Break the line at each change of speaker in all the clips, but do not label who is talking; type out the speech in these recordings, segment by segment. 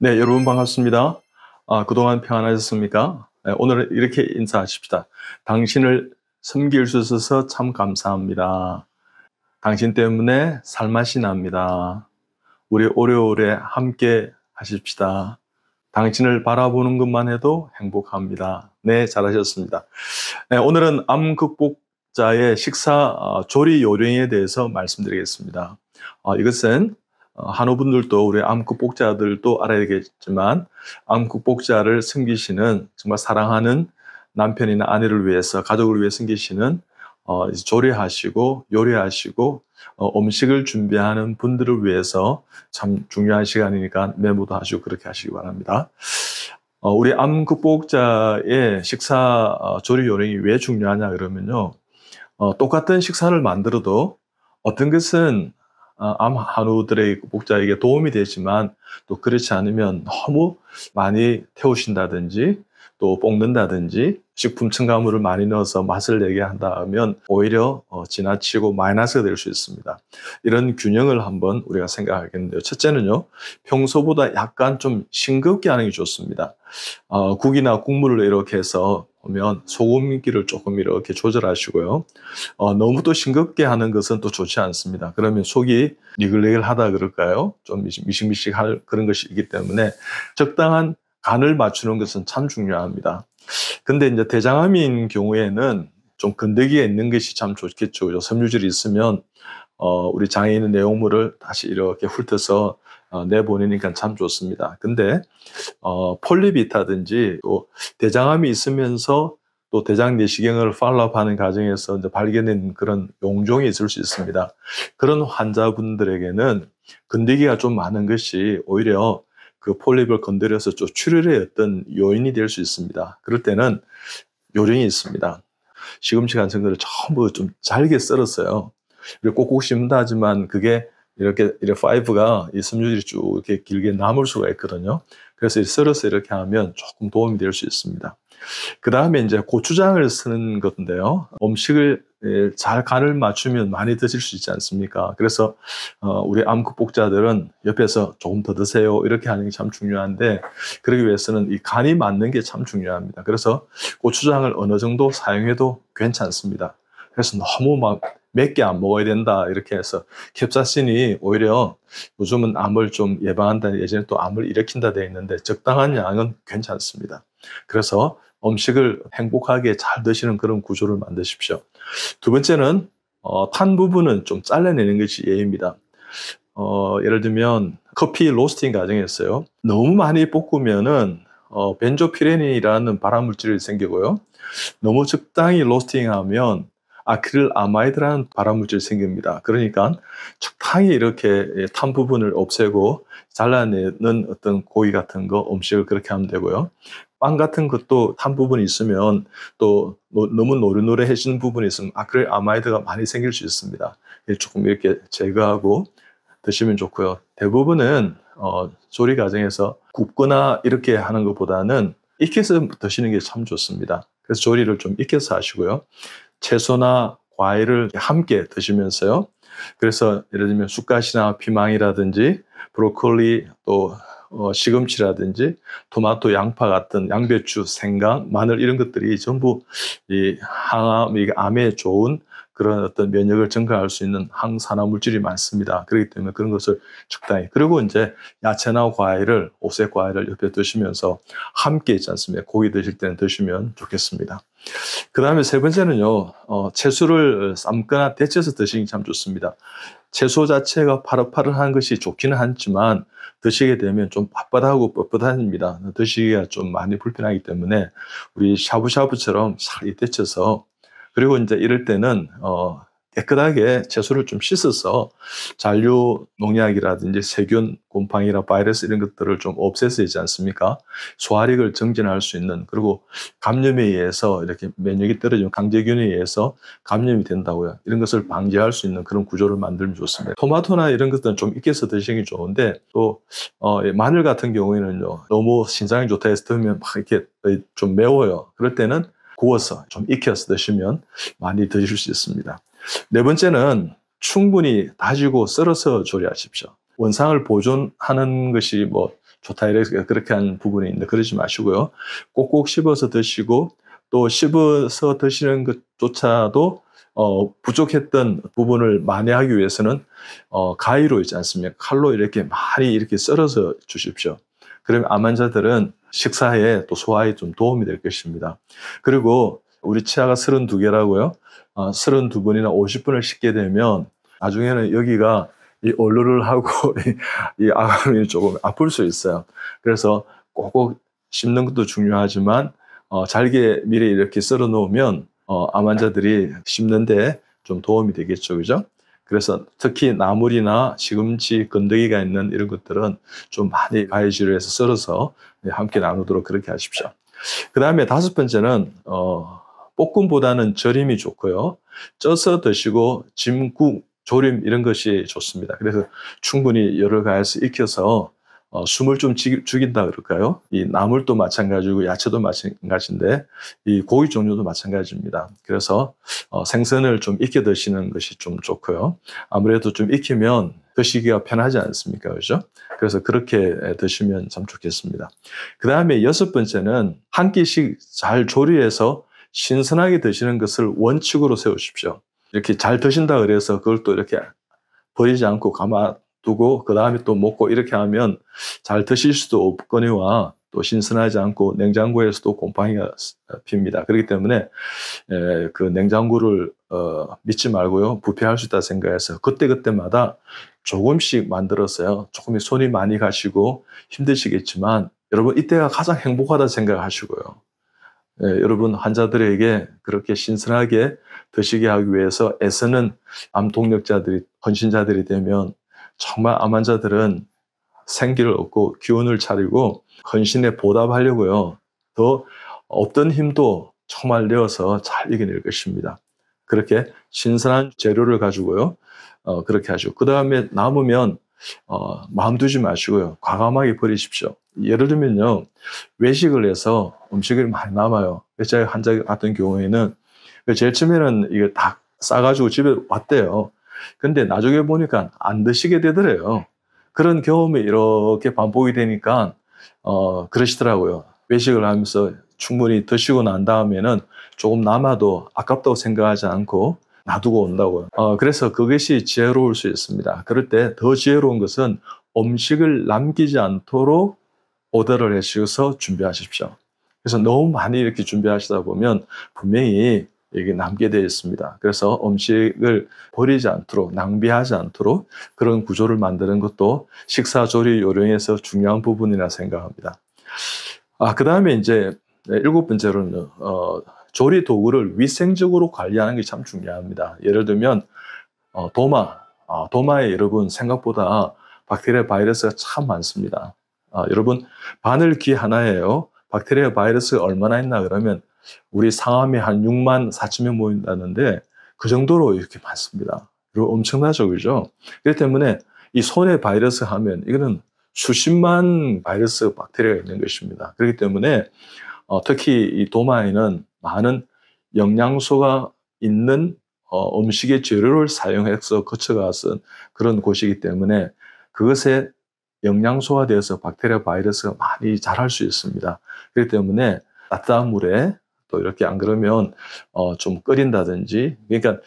네, 여러분 반갑습니다. 그동안 평안하셨습니까? 네, 오늘은 이렇게 인사하십시다. 당신을 섬길 수 있어서 참 감사합니다. 당신 때문에 살맛이 납니다. 우리 오래오래 함께 하십시다. 당신을 바라보는 것만 해도 행복합니다. 네, 잘하셨습니다. 네, 오늘은 암 극복자의 식사 조리 요령에 대해서 말씀드리겠습니다. 이것은 한우분들도 우리 암 극복자들도 알아야 되겠지만 암 극복자를 섬기시는 정말 사랑하는 남편이나 아내를 위해서 가족을 위해 섬기시는 이제 조리하시고 요리하시고 음식을 준비하는 분들을 위해서 참 중요한 시간이니까 메모도 하시고 그렇게 하시기 바랍니다. 우리 암 극복자의 식사 조리 요령이 왜 중요하냐 그러면요. 똑같은 식사를 만들어도 어떤 것은 암 한우들의 극복자에게 도움이 되지만 또 그렇지 않으면 너무 많이 태우신다든지 또 볶는다든지 식품 첨가물을 많이 넣어서 맛을 내게 한다면 오히려 지나치고 마이너스가 될 수 있습니다. 이런 균형을 한번 우리가 생각하겠는데요. 첫째는요, 평소보다 약간 좀 싱겁게 하는 게 좋습니다. 국이나 국물을 이렇게 해서 보면 소금기를 조금 이렇게 조절하시고요. 너무 또 싱겁게 하는 것은 또 좋지 않습니다. 그러면 속이 니글니글하다 그럴까요? 좀 미식미식할 그런 것이기 때문에 적당한 간을 맞추는 것은 참 중요합니다. 근데 이제 대장암인 경우에는 좀 건더기가 있는 것이 참 좋겠죠. 섬유질이 있으면 우리 장에 있는 내용물을 다시 이렇게 훑어서 내보내니까 참 좋습니다. 근데 폴립이 있다든지 또 대장암이 있으면서 또 대장 내시경을 팔로우하는 과정에서 이제 발견된 그런 용종이 있을 수 있습니다. 그런 환자분들에게는 건더기가 좀 많은 것이 오히려 그 폴립을 건드려서 좀 출혈의 어떤 요인이 될 수 있습니다. 그럴 때는 요령이 있습니다. 시금치 같은 거를 전부 좀 잘게 썰었어요. 꼭꼭 씹는다 하지만 그게 이렇게 파이브가 이 섬유질이 쭉 이렇게 길게 남을 수가 있거든요. 그래서 썰어서 이렇게 하면 조금 도움이 될 수 있습니다. 그 다음에 이제 고추장을 쓰는 건데요. 음식을 잘 간을 맞추면 많이 드실 수 있지 않습니까? 그래서 우리 암 극복자들은 옆에서 조금 더 드세요 이렇게 하는 게 참 중요한데 그러기 위해서는 이 간이 맞는 게 참 중요합니다. 그래서 고추장을 어느 정도 사용해도 괜찮습니다. 그래서 너무 막 맵게 안 먹어야 된다 이렇게 해서 캡사신이 오히려 요즘은 암을 좀 예방한다, 예전에 또 암을 일으킨다 되어 있는데 적당한 양은 괜찮습니다. 그래서 음식을 행복하게 잘 드시는 그런 구조를 만드십시오. 두 번째는 탄 부분은 좀 잘라내는 것이 예입니다. 예를 들면 커피 로스팅 과정에서요. 너무 많이 볶으면은 벤조피렌이라는 발암물질이 생기고요. 너무 적당히 로스팅하면 아크릴아마이드라는 발암물질이 생깁니다. 그러니까 적당히 이렇게 탄 부분을 없애고 잘라내는 어떤 고기 같은 거 음식을 그렇게 하면 되고요. 빵 같은 것도 탄 부분이 있으면 또 너무 노릇노릇해진 부분이 있으면 아크릴아마이드가 많이 생길 수 있습니다. 조금 이렇게 제거하고 드시면 좋고요. 대부분은 조리 과정에서 굽거나 이렇게 하는 것보다는 익혀서 드시는 게 참 좋습니다. 그래서 조리를 좀 익혀서 하시고요. 채소나 과일을 함께 드시면서요. 그래서 예를 들면 쑥갓이나 피망이라든지 브로콜리 또 시금치라든지 토마토, 양파 같은 양배추, 생강, 마늘 이런 것들이 전부 이 항암, 암에 좋은 그런 어떤 면역을 증가할 수 있는 항산화 물질이 많습니다. 그렇기 때문에 그런 것을 적당히. 그리고 이제 야채나 과일을, 옥색 과일을 옆에 드시면서 함께 있지 않습니까? 고기 드실 때는 드시면 좋겠습니다. 그 다음에 세 번째는요, 채소를 삶거나 데쳐서 드시기 참 좋습니다. 채소 자체가 파릇파릇한 것이 좋기는 하지만 드시게 되면 좀 빳빳하고 뻣뻣합니다. 드시기가 좀 많이 불편하기 때문에 우리 샤브샤브처럼 잘 데쳐서 그리고 이제 이럴 때는 깨끗하게 채소를 좀 씻어서 잔류 농약이라든지 세균, 곰팡이나 바이러스 이런 것들을 좀 없애서 되지 않습니까? 소화력을 증진할 수 있는 그리고 감염에 의해서 이렇게 면역이 떨어지면 강제균에 의해서 감염이 된다고요. 이런 것을 방지할 수 있는 그런 구조를 만들면 좋습니다. 토마토나 이런 것들은 좀 익혀서 드시기 좋은데 또 마늘 같은 경우에는요. 너무 신장이 좋다 해서 드면 막 이렇게 좀 매워요. 그럴 때는 구워서 좀 익혀서 드시면 많이 드실 수 있습니다. 네 번째는 충분히 다지고 썰어서 조리하십시오. 원상을 보존하는 것이 뭐 좋다 이렇게 그렇게 한 부분이 있는데 그러지 마시고요. 꼭꼭 씹어서 드시고 또 씹어서 드시는 것조차도 부족했던 부분을 만회하기 위해서는 가위로 있지 않습니까? 칼로 이렇게 많이 이렇게 썰어서 주십시오. 그러면 암 환자들은 식사에 또 소화에 좀 도움이 될 것입니다. 그리고 우리 치아가 32개라고요. 32분이나 50분을 씻게 되면 나중에는 여기가 이 얼루를 하고 이 아가미 조금 아플 수 있어요. 그래서 꼭꼭 씹는 것도 중요하지만 잘게 미리 이렇게 썰어 놓으면 암 환자들이 씹는데 좀 도움이 되겠죠, 그죠? 그래서 특히 나물이나 시금치, 건더기가 있는 이런 것들은 좀 많이 가위질을 해서 썰어서 함께 나누도록 그렇게 하십시오. 그 다음에 5번째는 볶음보다는 절임이 좋고요. 쪄서 드시고 짐국, 조림 이런 것이 좋습니다. 그래서 충분히 열을 가해서 익혀서 숨을 좀 죽인다 그럴까요? 이 나물도 마찬가지고 야채도 마찬가지인데 이 고기 종류도 마찬가지입니다. 그래서 생선을 좀 익혀 드시는 것이 좀 좋고요. 아무래도 좀 익히면 드시기가 편하지 않습니까? 그죠? 그래서 그렇게 드시면 참 좋겠습니다. 그 다음에 6번째는 한 끼씩 잘 조리해서 신선하게 드시는 것을 원칙으로 세우십시오. 이렇게 잘 드신다 그래서 그걸 또 이렇게 버리지 않고 가만두고 그 다음에 또 먹고 이렇게 하면 잘 드실 수도 없거니와 또 신선하지 않고 냉장고에서도 곰팡이가 핍니다. 그렇기 때문에 그 냉장고를 믿지 말고요. 부패할 수 있다 생각해서 그때그때마다 조금씩 만들었어요. 조금 손이 많이 가시고 힘드시겠지만 여러분 이때가 가장 행복하다 생각하시고요. 여러분 환자들에게 그렇게 신선하게 드시게 하기 위해서 애쓰는 암 동력자들이 헌신자들이 되면 정말 암 환자들은 생기를 얻고 기운을 차리고 헌신에 보답하려고요. 더 없던 힘도 정말 내어서 잘 이겨낼 것입니다. 그렇게 신선한 재료를 가지고요. 그렇게 하시고 그 다음에 남으면 마음 두지 마시고요. 과감하게 버리십시오. 예를 들면요. 외식을 해서 음식이 많이 남아요. 제 환자 같은 경우에는 제일 처음에는 이게 다 싸가지고 집에 왔대요. 근데 나중에 보니까 안 드시게 되더래요. 그런 경험이 이렇게 반복이 되니까 그러시더라고요. 외식을 하면서 충분히 드시고 난 다음에는 조금 남아도 아깝다고 생각하지 않고 놔두고 온다고요. 그래서 그것이 지혜로울 수 있습니다. 그럴 때 더 지혜로운 것은 음식을 남기지 않도록 오더를 해주셔서 준비하십시오. 그래서 너무 많이 이렇게 준비하시다 보면 분명히 이게 남게 되어 있습니다. 그래서 음식을 버리지 않도록 낭비하지 않도록 그런 구조를 만드는 것도 식사조리 요령에서 중요한 부분이라 생각합니다. 그 다음에 이제 7번째로는 조리 도구를 위생적으로 관리하는 게 참 중요합니다. 예를 들면 도마에 여러분 생각보다 박테리아 바이러스가 참 많습니다. 여러분 바늘 귀 하나에요. 박테리아 바이러스가 얼마나 있나 그러면 우리 상암에 한 6만 4천 명 모인다는데 그 정도로 이렇게 많습니다. 그리고 엄청나죠, 그죠? 그렇기 때문에 이 손에 바이러스 하면 이거는 수십만 바이러스 박테리아가 있는 것입니다. 그렇기 때문에 특히 이 도마에는 많은 영양소가 있는 음식의 재료를 사용해서 거쳐가 쓴 그런 곳이기 때문에 그것에 영양소가 되어서 박테리아 바이러스가 많이 자랄 수 있습니다. 그렇기 때문에 따뜻한 물에 또 이렇게 안 그러면 좀 끓인다든지 그러니까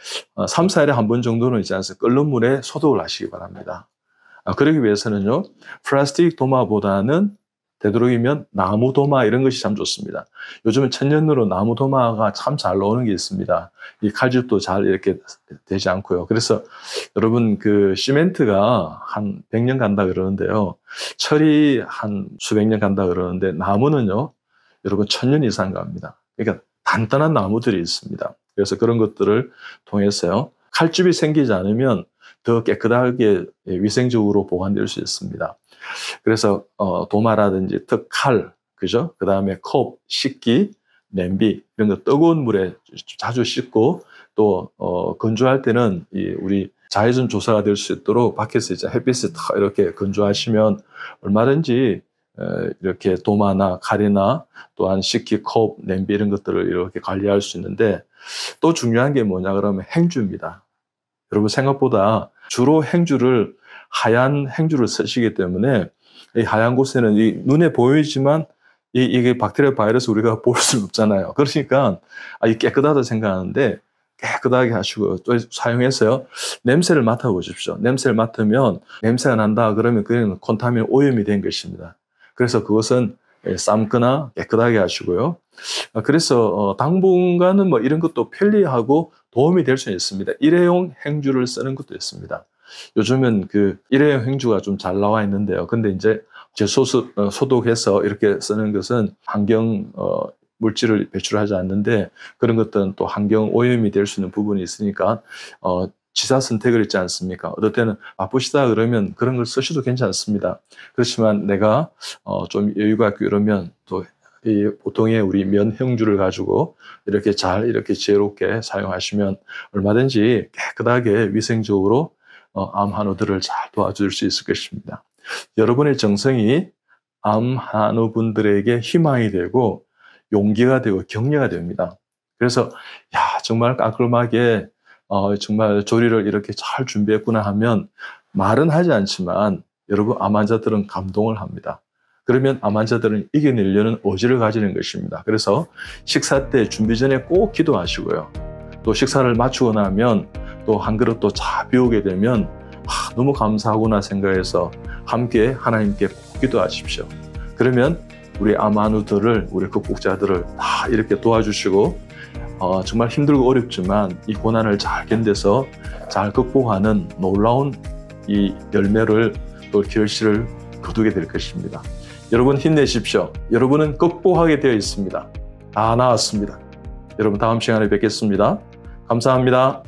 3, 4일에 한 번 정도는 있지 않습니까? 끓는 물에 소독을 하시기 바랍니다. 그러기 위해서는요. 플라스틱 도마보다는 되도록이면 나무 도마 이런 것이 참 좋습니다. 요즘은 천연으로 나무 도마가 참 잘 나오는 게 있습니다. 이 칼집도 잘 이렇게 되지 않고요. 그래서 여러분 그 시멘트가 한 100년 간다 그러는데요. 철이 한 수백 년 간다 그러는데 나무는요. 여러분 1000년 이상 갑니다. 그러니까 단단한 나무들이 있습니다. 그래서 그런 것들을 통해서요. 칼집이 생기지 않으면 더 깨끗하게 위생적으로 보관될 수 있습니다. 그래서 도마라든지 칼, 그죠? 그 다음에 컵, 식기, 냄비 이런 거 뜨거운 물에 자주 씻고 또 건조할 때는 우리 자외선 조사가 될 수 있도록 밖에서 이제 햇빛에 다 이렇게 건조하시면 얼마든지 이렇게 도마나 칼이나 또한 식기, 컵, 냄비 이런 것들을 이렇게 관리할 수 있는데 또 중요한 게 뭐냐 그러면 행주입니다. 여러분 생각보다 주로 행주를 하얀 행주를 쓰시기 때문에 이 하얀 곳에는 이 눈에 보이지만 이게 박테리아 바이러스 우리가 볼 수는 없잖아요. 그러니까 이 깨끗하다 생각하는데 깨끗하게 하시고 또 사용해서요. 냄새를 맡아보십시오. 냄새를 맡으면 냄새가 난다 그러면 그건 콘타민 오염이 된 것입니다. 그래서 그것은 삶거나 깨끗하게 하시고요. 그래서 당분간은 뭐 이런 것도 편리하고 도움이 될 수 있습니다. 일회용 행주를 쓰는 것도 있습니다. 요즘은 그 일회용 행주가 좀 잘 나와 있는데요. 근데 이제 소독해서 이렇게 쓰는 것은 환경 물질을 배출하지 않는데 그런 것들은 또 환경 오염이 될 수 있는 부분이 있으니까 지사 선택을 있지 않습니까? 어떨 때는 바쁘시다 그러면 그런 걸 쓰셔도 괜찮습니다. 그렇지만 내가 좀 여유가 있고 이러면 또 이 보통의 우리 면형주를 가지고 이렇게 잘 이렇게 지혜롭게 사용하시면 얼마든지 깨끗하게 위생적으로 암 한우들을 잘 도와줄 수 있을 것입니다. 여러분의 정성이 암 한우분들에게 희망이 되고 용기가 되고 격려가 됩니다. 그래서 정말 깔끔하게 정말 조리를 이렇게 잘 준비했구나 하면 말은 하지 않지만 여러분 암 환자들은 감동을 합니다. 그러면 암 환자들은 이겨내려는 의지를 가지는 것입니다. 그래서 식사 때 준비 전에 꼭 기도하시고요. 또 식사를 마치고 나면 또 한 그릇 또 잘 비우게 되면 너무 감사하구나 생각해서 함께 하나님께 꼭 기도하십시오. 그러면 우리 암 한우들을 우리 극복자들을 다 이렇게 도와주시고 정말 힘들고 어렵지만 이 고난을 잘 견뎌서 잘 극복하는 놀라운 이 열매를 또 결실을 거두게 될 것입니다. 여러분 힘내십시오. 여러분은 극복하게 되어 있습니다. 다 나았습니다. 여러분 다음 시간에 뵙겠습니다. 감사합니다.